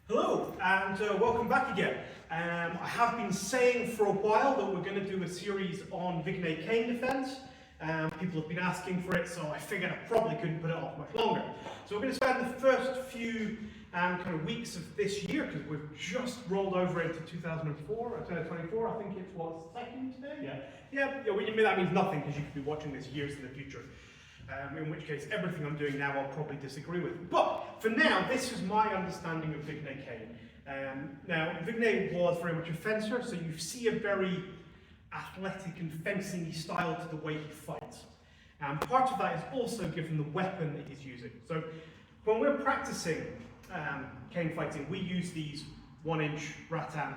Hello and welcome back again. I have been saying for a while that we're going to do a series on Vigny cane defence. People have been asking for it, so I figured I probably couldn't put it off much longer. So we're going to spend the first few kind of weeks of this year, because we've just rolled over into 2024, I think it was second today? Yeah, that means nothing because you could be watching this years in the future. In which case, everything I'm doing now I'll probably disagree with. But for now, this is my understanding of Vigny cane. Now, Vigny was very much a fencer, so you see a very athletic and fencing-y style to the way he fights. Part of that is also given the weapon that he's using. So when we're practicing cane fighting, we use these 1-inch rattan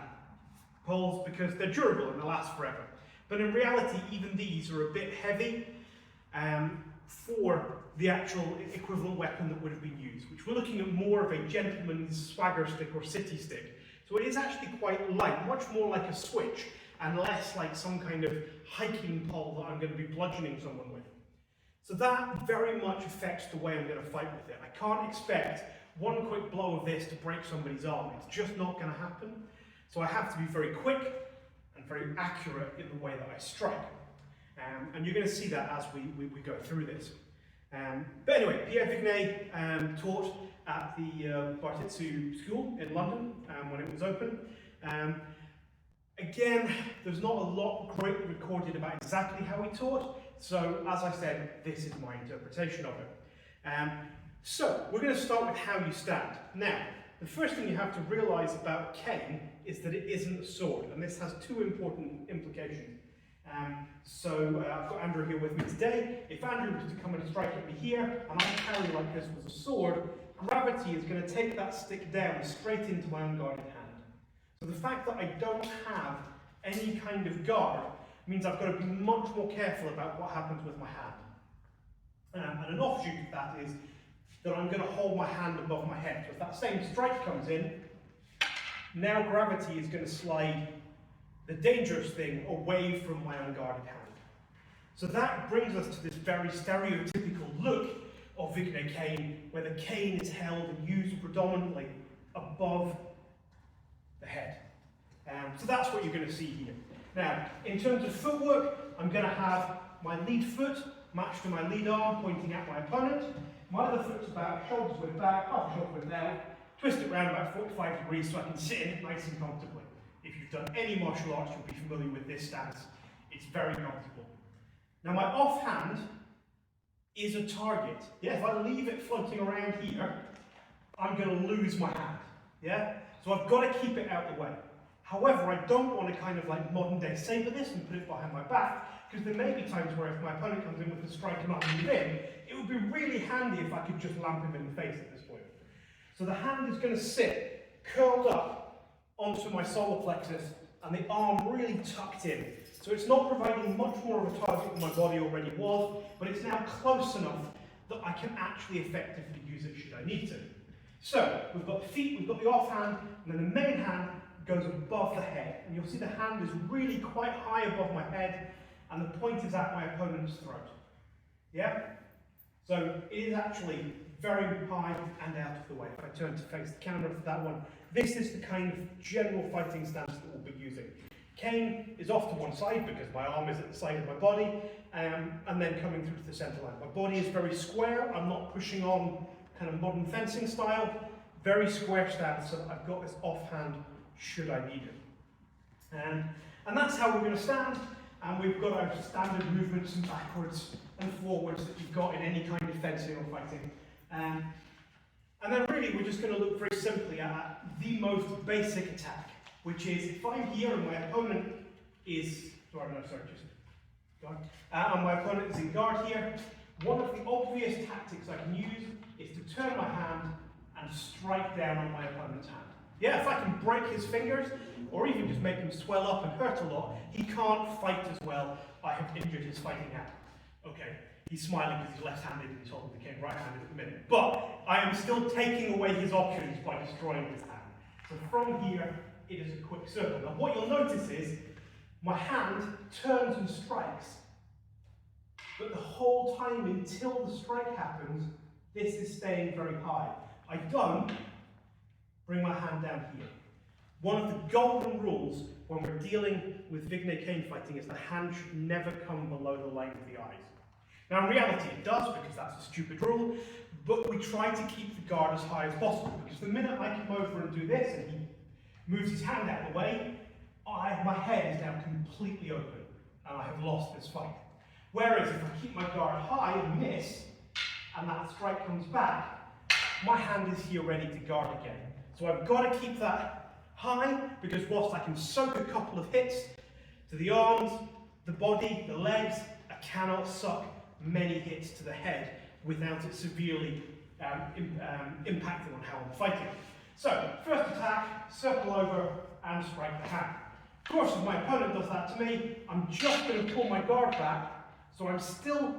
poles because they're durable and they last forever. But in reality, even these are a bit heavy for the actual equivalent weapon that would have been used, which we're looking at more of a gentleman's swagger stick or city stick. So it is actually quite light, much more like a switch, and less like some kind of hiking pole that I'm going to be bludgeoning someone with. So that very much affects the way I'm going to fight with it. I can't expect one quick blow of this to break somebody's arm. It's just not going to happen. So I have to be very quick and very accurate in the way that I strike. And you're going to see that as we go through this. But anyway, Pierre Vigny taught at the Bartitsu school in London when it was open. Again, there's not a lot greatly recorded about exactly how he taught, so as I said, this is my interpretation of it. So, we're going to start with how you stand. Now, the first thing you have to realise about cane is that it isn't a sword, and this has two important implications. So I've got Andrew here with me today. If Andrew was to come and strike at me here, and I carry like this was a sword, gravity is going to take that stick down straight into my unguarded hand. So the fact that I don't have any kind of guard means I've got to be much more careful about what happens with my hand. And an offshoot of that is that I'm going to hold my hand above my head. So if that same strike comes in, now gravity is going to slide the dangerous thing away from my unguarded hand. So that brings us to this very stereotypical look of Vigny cane, where the cane is held and used predominantly above the head. So that's what you're going to see here. Now, in terms of footwork, I'm going to have my lead foot matched to my lead arm pointing at my opponent. My other foot's about shoulders width back, half shoulder width down, twist it around about 45 degrees so I can sit in it nice and comfortably. If you've done any martial arts, you'll be familiar with this stance. It's very comfortable. Now my offhand is a target. Yeah, if I leave it floating around here, I'm going to lose my hand. Yeah, so I've got to keep it out of the way. However, I don't want to kind of like modern day saber this and put it behind my back, because there may be times where if my opponent comes in with a strike and I move in, it would be really handy if I could just lamp him in the face at this point. So the hand is going to sit curled up onto my solar plexus and the arm really tucked in. So it's not providing much more of a target than my body already was, but it's now close enough that I can actually effectively use it should I need to. So we've got the feet, we've got the offhand, and then the main hand goes above the head. And you'll see the hand is really quite high above my head, and the point is at my opponent's throat. Yeah? So it is actually very high and out of the way. If I turn to face the camera for that one, this is the kind of general fighting stance that we'll be using. Cane is off to one side because my arm is at the side of my body, and then coming through to the centre line. My body is very square. I'm not pushing on kind of modern fencing style. Very square stance, so that I've got this offhand should I need it. And that's how we're going to stand. And we've got our standard movements and backwards and forwards that you've got in any kind of fencing or fighting. And then really we're just going to look very simply at the most basic attack, which is if I'm here and my opponent is, and my opponent is in guard here, one of the obvious tactics I can use is to turn my hand and strike down on my opponent's hand. Yeah, if I can break his fingers, or even just make him swell up and hurt a lot, he can't fight as well. I have injured his fighting hand. Okay, he's smiling because he's left-handed and he's holding the cane right-handed at the minute. But I am still taking away his options by destroying his hand. So from here, it is a quick circle. Now what you'll notice is, my hand turns and strikes, but the whole time until the strike happens, this is staying very high. I don't bring my hand down here. One of the golden rules when we're dealing with Vigny cane fighting is the hand should never come below the line of the eyes. Now in reality it does, because that's a stupid rule, but we try to keep the guard as high as possible, because the minute I come over and do this and he moves his hand out of the way, my head is now completely open and I have lost this fight. Whereas if I keep my guard high and miss, and that strike comes back, my hand is here ready to guard again. So I've got to keep that high, because whilst I can soak a couple of hits to the arms, the body, the legs, I cannot suck many hits to the head without it severely impacting on how I'm fighting. So, first attack, circle over and strike the hand. Of course, if my opponent does that to me, I'm just going to pull my guard back, so I'm still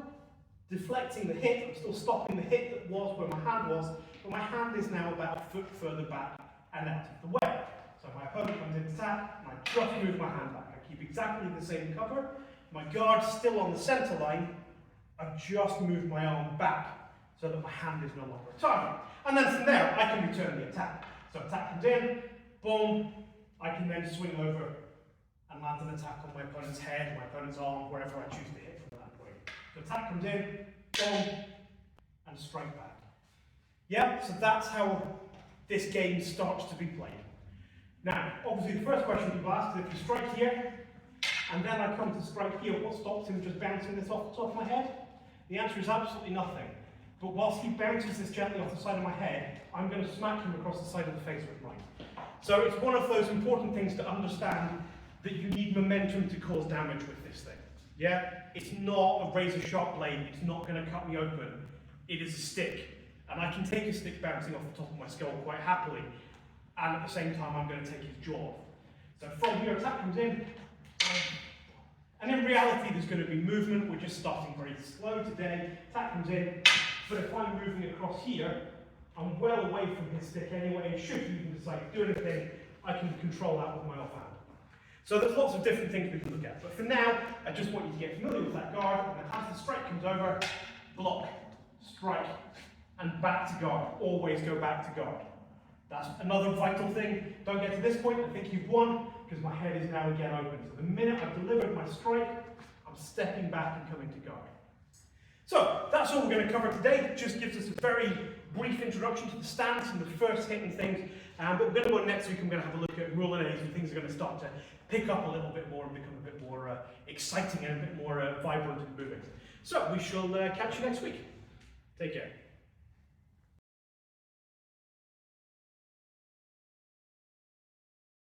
deflecting the hit, I'm still stopping the hit that was where my hand was, but my hand is now about a foot further back and out of the way. So my opponent comes in to attack, and I just move my hand back. I keep exactly the same cover, my guard's still on the centre line, I've just moved my arm back so that my hand is no longer a target. And then from there, I can return the attack. So attack comes in, boom, I can then swing over and land an attack on my opponent's head, my opponent's arm, wherever I choose to hit from that point. So attack comes in, boom, and strike back. Yeah, so that's how this game starts to be played. Now, obviously the first question people ask is if you strike here, and then I come to strike here, what stops him just bouncing this off the top of my head? The answer is absolutely nothing. But whilst he bounces this gently off the side of my head, I'm going to smack him across the side of the face with mine. So it's one of those important things to understand, that you need momentum to cause damage with this thing. Yeah? It's not a razor sharp blade, it's not going to cut me open. It is a stick. And I can take a stick bouncing off the top of my skull quite happily. And at the same time, I'm going to take his jaw off. So from here, attack comes in. And in reality, there's going to be movement. We're just starting very slow today. Attack comes in. But if I'm moving across here, I'm well away from his stick anyway. And should he even decide to do anything, I can control that with my offhand. So there's lots of different things we can look at. But for now, I just want you to get familiar with that guard. And then as the strike comes over, block, strike, and back to guard. Always go back to guard. That's another vital thing. Don't get to this point and think you've won, because my head is now again open. So the minute I've delivered my strike, I'm stepping back and coming to guard. So that's all we're going to cover today. It just gives us a very brief introduction to the stance and the first hit and things. But we're going to go next week and we're going to have a look at rule and A's, and things are going to start to pick up a little bit more and become a bit more exciting and a bit more vibrant and moving. So we shall catch you next week. Take care.